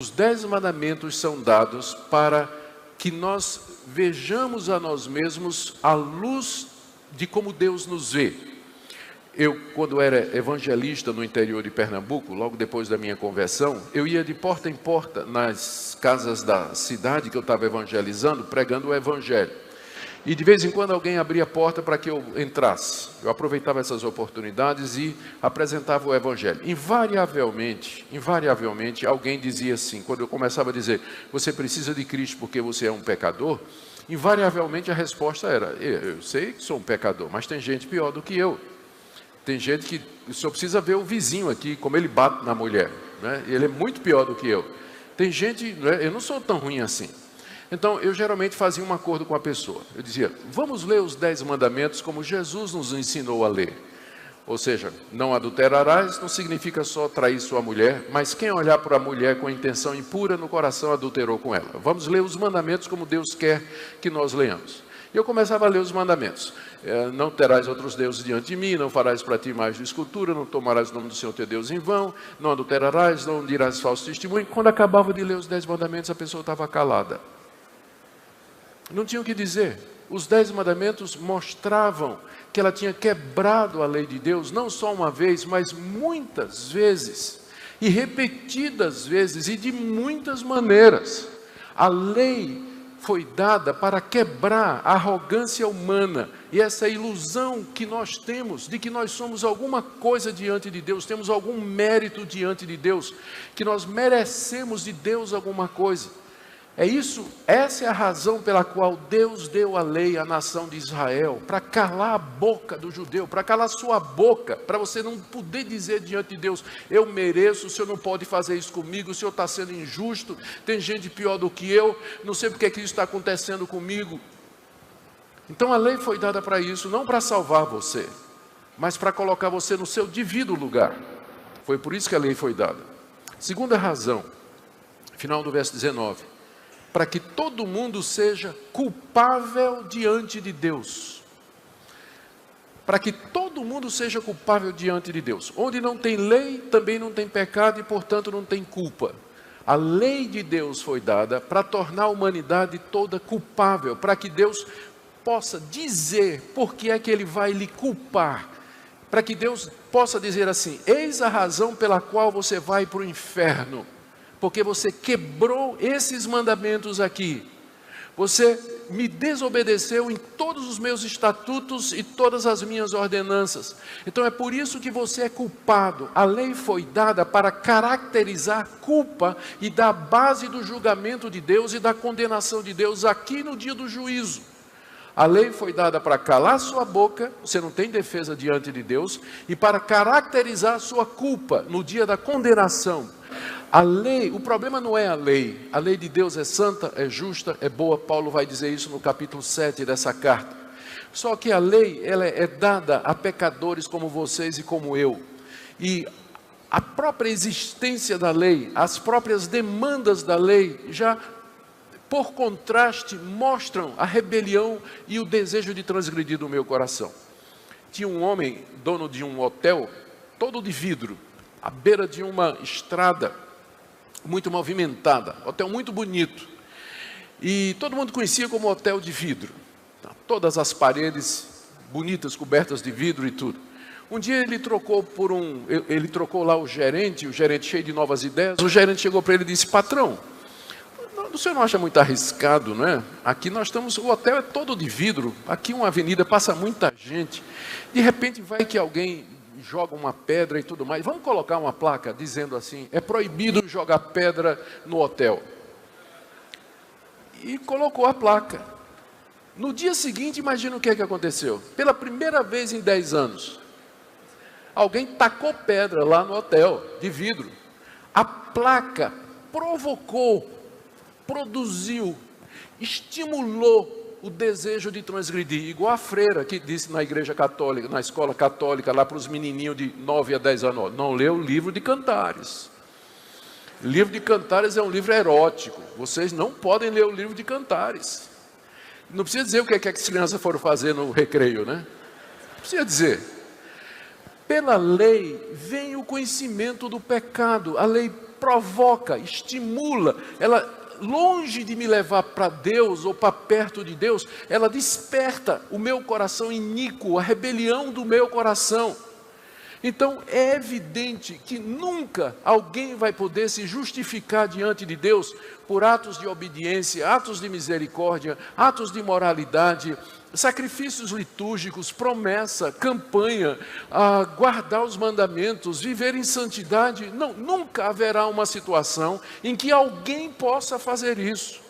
Os 10 mandamentos são dados para que nós vejamos a nós mesmos à luz de como Deus nos vê. Eu, quando era evangelista no interior de Pernambuco, logo depois da minha conversão, eu ia de porta em porta nas casas da cidade que eu estava evangelizando, pregando o evangelho. E de vez em quando alguém abria a porta para que eu entrasse. Eu aproveitava essas oportunidades e apresentava o evangelho. Invariavelmente, alguém dizia assim, quando eu começava a dizer, você precisa de Cristo porque você é um pecador, invariavelmente a resposta era, eu sei que sou um pecador, mas tem gente pior do que eu. Tem gente que, o senhor precisa ver o vizinho aqui, como ele bate na mulher, né? Ele é muito pior do que eu. Tem gente, né? Eu não sou tão ruim assim. Então, eu geralmente fazia um acordo com a pessoa. Eu dizia, vamos ler os 10 mandamentos como Jesus nos ensinou a ler. Ou seja, não adulterarás não significa só trair sua mulher, mas quem olhar para a mulher com intenção impura no coração adulterou com ela. Vamos ler os mandamentos como Deus quer que nós leamos. E eu começava a ler os mandamentos. Não terás outros deuses diante de mim, não farás para ti mais de escultura, não tomarás o nome do Senhor teu Deus em vão, não adulterarás, não dirás falso testemunho. Quando acabava de ler os 10 mandamentos, a pessoa estava calada. Não tinha o que dizer. Os 10 mandamentos mostravam que ela tinha quebrado a lei de Deus, não só uma vez, mas muitas vezes, e repetidas vezes, e de muitas maneiras. A lei foi dada para quebrar a arrogância humana e essa ilusão que nós temos de que nós somos alguma coisa diante de Deus, temos algum mérito diante de Deus, que nós merecemos de Deus alguma coisa. Essa é a razão pela qual Deus deu a lei à nação de Israel, para calar a boca do judeu, para calar sua boca, para você não poder dizer diante de Deus, eu mereço, o Senhor não pode fazer isso comigo, o Senhor está sendo injusto, tem gente pior do que eu, não sei porque que isso está acontecendo comigo. Então a lei foi dada para isso, não para salvar você, mas para colocar você no seu devido lugar. Foi por isso que a lei foi dada. Segunda razão, final do verso 19. Para que todo mundo seja culpável diante de Deus. Para que todo mundo seja culpável diante de Deus. Onde não tem lei, também não tem pecado e, portanto, não tem culpa. A lei de Deus foi dada para tornar a humanidade toda culpável, para que Deus possa dizer por que é que Ele vai lhe culpar. Para que Deus possa dizer assim, eis a razão pela qual você vai para o inferno. Porque você quebrou esses mandamentos aqui. Você me desobedeceu em todos os meus estatutos e todas as minhas ordenanças. Então é por isso que você é culpado. A lei foi dada para caracterizar a culpa e dar a base do julgamento de Deus e da condenação de Deus aqui no dia do juízo. A lei foi dada para calar sua boca, você não tem defesa diante de Deus, e para caracterizar a sua culpa no dia da condenação. A lei, o problema não é a lei de Deus é santa, é justa, é boa, Paulo vai dizer isso no capítulo 7 dessa carta. Só que a lei, ela é dada a pecadores como vocês e como eu. E a própria existência da lei, as próprias demandas da lei, já por contraste mostram a rebelião e o desejo de transgredir do meu coração. Tinha um homem, dono de um hotel, todo de vidro, à beira de uma estrada muito movimentada, hotel muito bonito, e todo mundo conhecia como hotel de vidro, todas as paredes bonitas, cobertas de vidro e tudo. Um dia ele trocou lá o gerente cheio de novas ideias, o gerente chegou para ele e disse, patrão, o senhor não acha muito arriscado, não é? Aqui nós estamos, o hotel é todo de vidro, aqui uma avenida, passa muita gente, de repente vai que alguém joga uma pedra e tudo mais, vamos colocar uma placa dizendo assim, é proibido jogar pedra no hotel. E colocou a placa. No dia seguinte, imagina o que é que aconteceu. Pela primeira vez em 10 anos, alguém tacou pedra lá no hotel, de vidro. A placa provocou, produziu, estimulou o desejo de transgredir, igual a freira que disse na igreja católica, na escola católica, lá para os menininhos de 9 a 10 anos, não leu o livro de Cantares. O livro de Cantares é um livro erótico, vocês não podem ler o livro de Cantares. Não precisa dizer o que é que as crianças foram fazer no recreio, né? Não precisa dizer. Pela lei vem o conhecimento do pecado, a lei provoca, estimula, ela, longe de me levar para Deus ou para perto de Deus, ela desperta o meu coração iníquo, a rebelião do meu coração. Então é evidente que nunca alguém vai poder se justificar diante de Deus por atos de obediência, atos de misericórdia, atos de moralidade, sacrifícios litúrgicos, promessa, campanha, guardar os mandamentos, viver em santidade. Não, nunca haverá uma situação em que alguém possa fazer isso,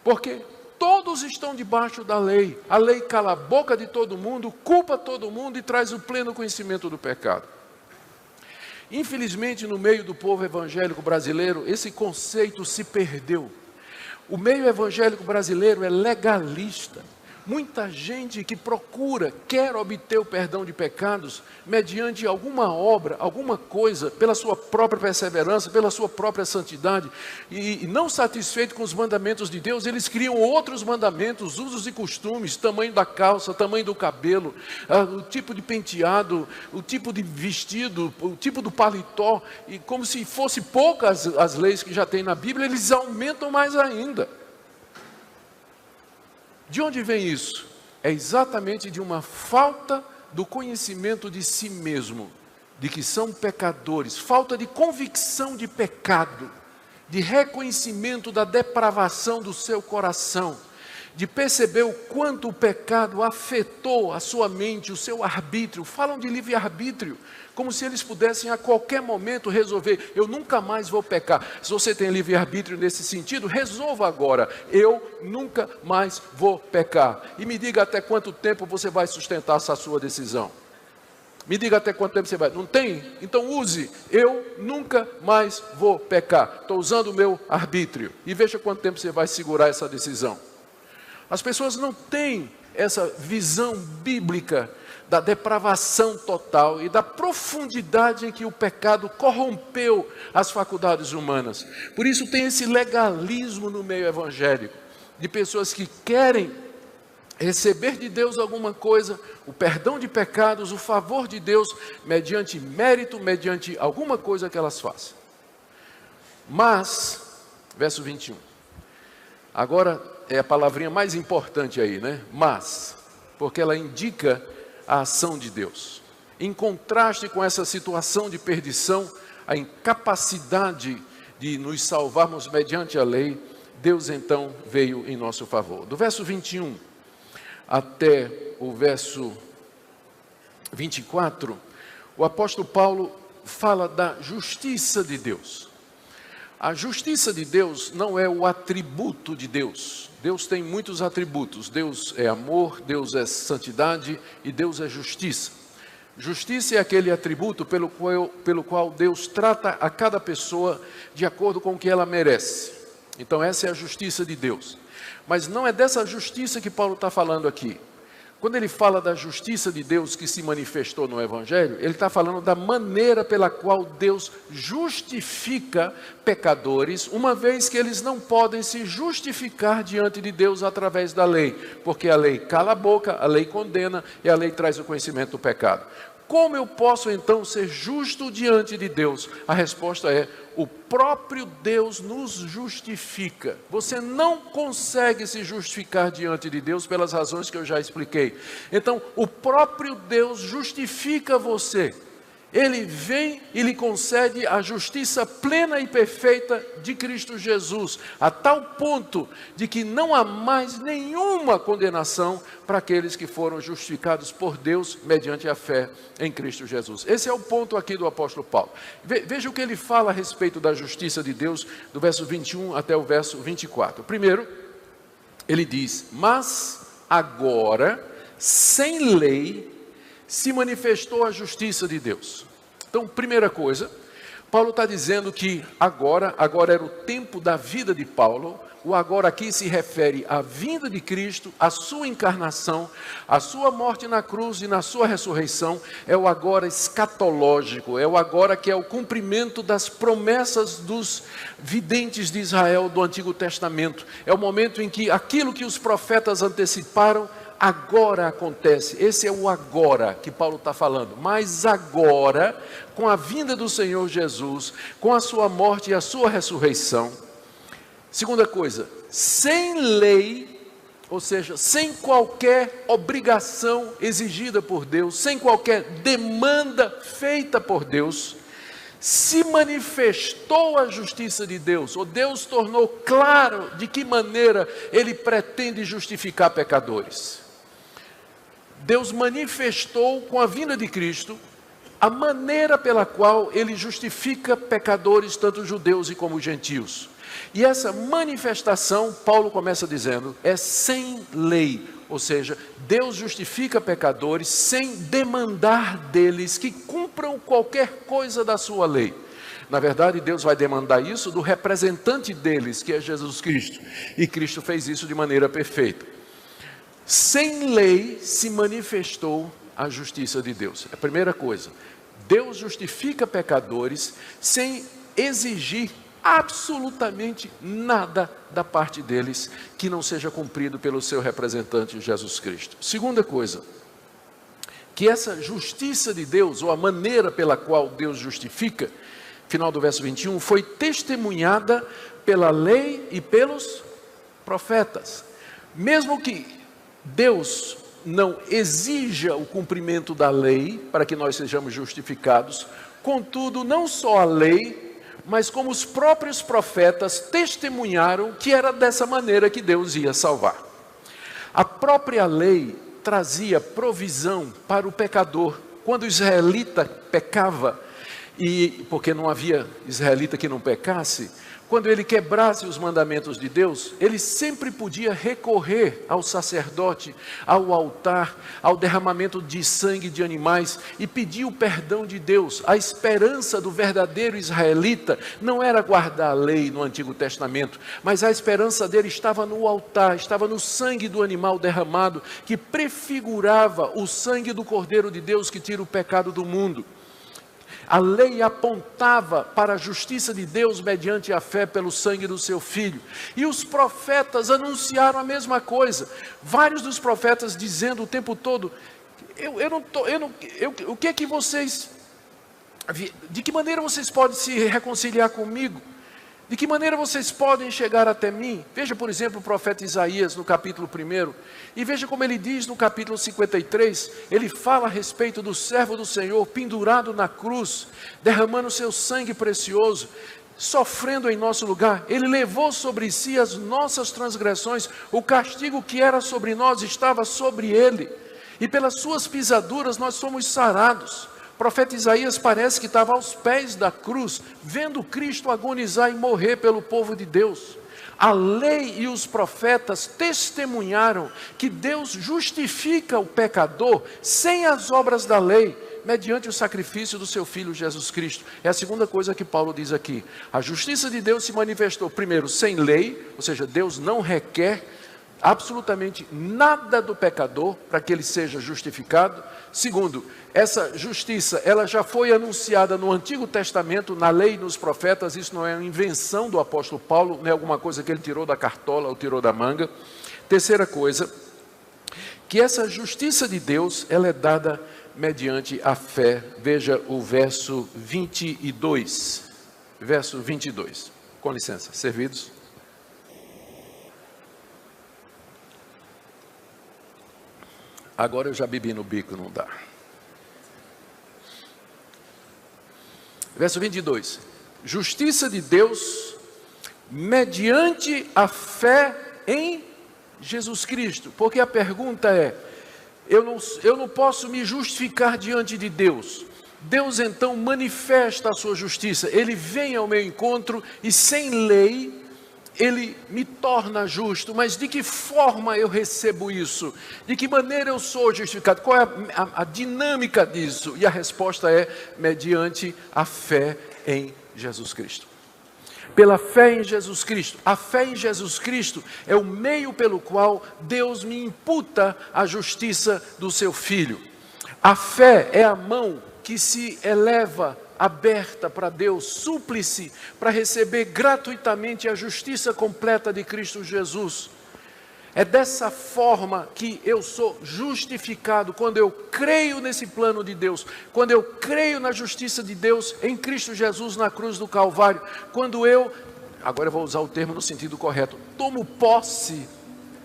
porque todos estão debaixo da lei. A lei cala a boca de todo mundo, culpa todo mundo e traz o pleno conhecimento do pecado. Infelizmente, no meio do povo evangélico brasileiro, esse conceito se perdeu. O meio evangélico brasileiro é legalista. Muita gente que procura, quer obter o perdão de pecados mediante alguma obra, alguma coisa, pela sua própria perseverança, pela sua própria santidade, e não satisfeito com os mandamentos de Deus, eles criam outros mandamentos, usos e costumes, tamanho da calça, tamanho do cabelo, o tipo de penteado, o tipo de vestido, o tipo do paletó, e como se fosse poucas as leis que já tem na Bíblia, eles aumentam mais ainda. De onde vem isso? É exatamente de uma falta do conhecimento de si mesmo, de que são pecadores, falta de convicção de pecado, de reconhecimento da depravação do seu coração, de perceber o quanto o pecado afetou a sua mente, o seu arbítrio. Falam de livre-arbítrio, como se eles pudessem a qualquer momento resolver: eu nunca mais vou pecar. Se você tem livre-arbítrio nesse sentido, resolva agora: eu nunca mais vou pecar. E me diga até quanto tempo você vai sustentar essa sua decisão. Me diga até quanto tempo você vai. Não tem? Então use: eu nunca mais vou pecar. Estou usando o meu arbítrio. E veja quanto tempo você vai segurar essa decisão. As pessoas não têm essa visão bíblica da depravação total e da profundidade em que o pecado corrompeu as faculdades humanas. Por isso tem esse legalismo no meio evangélico, de pessoas que querem receber de Deus alguma coisa, o perdão de pecados, o favor de Deus, mediante mérito, mediante alguma coisa que elas façam. Mas, verso 21, agora é a palavrinha mais importante aí, né? Mas, porque ela indica a ação de Deus. Em contraste com essa situação de perdição, a incapacidade de nos salvarmos mediante a lei, Deus então veio em nosso favor. Do verso 21 até o verso 24, o apóstolo Paulo fala da justiça de Deus. A justiça de Deus não é o atributo de Deus. Deus tem muitos atributos. Deus é amor, Deus é santidade e Deus é justiça. Justiça é aquele atributo pelo qual Deus trata a cada pessoa de acordo com o que ela merece. Então essa é a justiça de Deus. Mas não é dessa justiça que Paulo está falando aqui. Quando ele fala da justiça de Deus que se manifestou no Evangelho, ele está falando da maneira pela qual Deus justifica pecadores, uma vez que eles não podem se justificar diante de Deus através da lei, porque a lei cala a boca, a lei condena e a lei traz o conhecimento do pecado. Como eu posso então ser justo diante de Deus? A resposta é: o próprio Deus nos justifica. Você não consegue se justificar diante de Deus pelas razões que eu já expliquei. Então, o próprio Deus justifica você. Ele vem e lhe concede a justiça plena e perfeita de Cristo Jesus, a tal ponto de que não há mais nenhuma condenação para aqueles que foram justificados por Deus mediante a fé em Cristo Jesus. Esse é o ponto aqui do apóstolo Paulo. Veja o que ele fala a respeito da justiça de Deus, do verso 21 até o verso 24. Primeiro, ele diz: mas agora, sem lei, se manifestou a justiça de Deus. Então, primeira coisa, Paulo está dizendo que agora era o tempo da vida de Paulo. O agora aqui se refere à vinda de Cristo, à sua encarnação, à sua morte na cruz e na sua ressurreição. É o agora escatológico, é o agora que é o cumprimento das promessas dos videntes de Israel do Antigo Testamento. É o momento em que aquilo que os profetas anteciparam agora acontece. Esse é o agora que Paulo está falando. Mas agora, com a vinda do Senhor Jesus, com a sua morte e a sua ressurreição. Segunda coisa, sem lei, ou seja, sem qualquer obrigação exigida por Deus, sem qualquer demanda feita por Deus, se manifestou a justiça de Deus, ou Deus tornou claro de que maneira Ele pretende justificar pecadores. Deus manifestou com a vinda de Cristo a maneira pela qual Ele justifica pecadores, tanto judeus e como gentios. E essa manifestação, Paulo começa dizendo, é sem lei, ou seja, Deus justifica pecadores sem demandar deles que cumpram qualquer coisa da sua lei. Na verdade, Deus vai demandar isso do representante deles, que é Jesus Cristo. E Cristo fez isso de maneira perfeita. Sem lei se manifestou a justiça de Deus. É a primeira coisa. Deus justifica pecadores sem exigir absolutamente nada da parte deles que não seja cumprido pelo seu representante Jesus Cristo. Segunda coisa, que essa justiça de Deus, ou a maneira pela qual Deus justifica, final do verso 21, foi testemunhada pela lei e pelos profetas. Mesmo que Deus não exija o cumprimento da lei para que nós sejamos justificados, contudo, não só a lei, mas como os próprios profetas testemunharam que era dessa maneira que Deus ia salvar. A própria lei trazia provisão para o pecador. Quando o israelita pecava, e porque não havia israelita que não pecasse, quando ele quebrasse os mandamentos de Deus, ele sempre podia recorrer ao sacerdote, ao altar, ao derramamento de sangue de animais e pedir o perdão de Deus. A esperança do verdadeiro israelita não era guardar a lei no Antigo Testamento, mas a esperança dele estava no altar, estava no sangue do animal derramado, que prefigurava o sangue do Cordeiro de Deus que tira o pecado do mundo. A lei apontava para a justiça de Deus mediante a fé pelo sangue do seu Filho. E os profetas anunciaram a mesma coisa. Vários dos profetas dizendo o tempo todo, o que é que vocês, de que maneira vocês podem se reconciliar comigo? De que maneira vocês podem chegar até mim? Veja, por exemplo, o profeta Isaías no capítulo 1, e veja como ele diz no capítulo 53, ele fala a respeito do servo do Senhor, pendurado na cruz, derramando seu sangue precioso, sofrendo em nosso lugar. Ele levou sobre si as nossas transgressões, o castigo que era sobre nós estava sobre ele, e pelas suas pisaduras nós somos sarados. O profeta Isaías parece que estava aos pés da cruz, vendo Cristo agonizar e morrer pelo povo de Deus. A lei e os profetas testemunharam que Deus justifica o pecador sem as obras da lei, mediante o sacrifício do seu Filho Jesus Cristo. É a segunda coisa que Paulo diz aqui. A justiça de Deus se manifestou, primeiro, sem lei, ou seja, Deus não requer absolutamente nada do pecador para que ele seja justificado. Segundo, essa justiça, ela já foi anunciada no Antigo Testamento, na lei e nos profetas. Isso não é uma invenção do apóstolo Paulo, não é alguma coisa que ele tirou da cartola ou tirou da manga. Terceira coisa, que essa justiça de Deus, ela é dada mediante a fé. Veja o verso 22. Verso 22. Com licença, servidos. Agora eu já bebi no bico, não dá. Verso 22. Justiça de Deus mediante a fé em Jesus Cristo. Porque a pergunta é, eu não posso me justificar diante de Deus. Deus então manifesta a sua justiça. Ele vem ao meu encontro e sem lei Ele me torna justo. Mas de que forma eu recebo isso? De que maneira eu sou justificado? Qual é a dinâmica disso? E a resposta é mediante a fé em Jesus Cristo. Pela fé em Jesus Cristo. A fé em Jesus Cristo é o meio pelo qual Deus me imputa a justiça do seu Filho. A fé é a mão que se eleva aberta para Deus, súplice para receber gratuitamente a justiça completa de Cristo Jesus. É dessa forma que eu sou justificado, quando eu creio nesse plano de Deus, quando eu creio na justiça de Deus em Cristo Jesus na cruz do Calvário, quando eu, agora eu vou usar o termo no sentido correto, tomo posse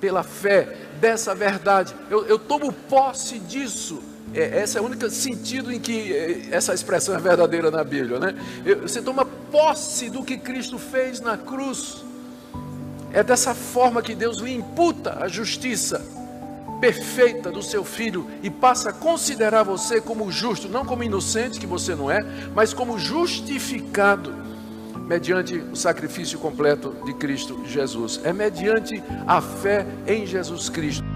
pela fé dessa verdade, eu tomo posse disso. Esse é o único sentido em que essa expressão é verdadeira na Bíblia, né? Você toma posse do que Cristo fez na cruz. É dessa forma que Deus lhe imputa a justiça perfeita do seu Filho e passa a considerar você como justo, não como inocente, que você não é, mas como justificado mediante o sacrifício completo de Cristo Jesus. É mediante a fé em Jesus Cristo.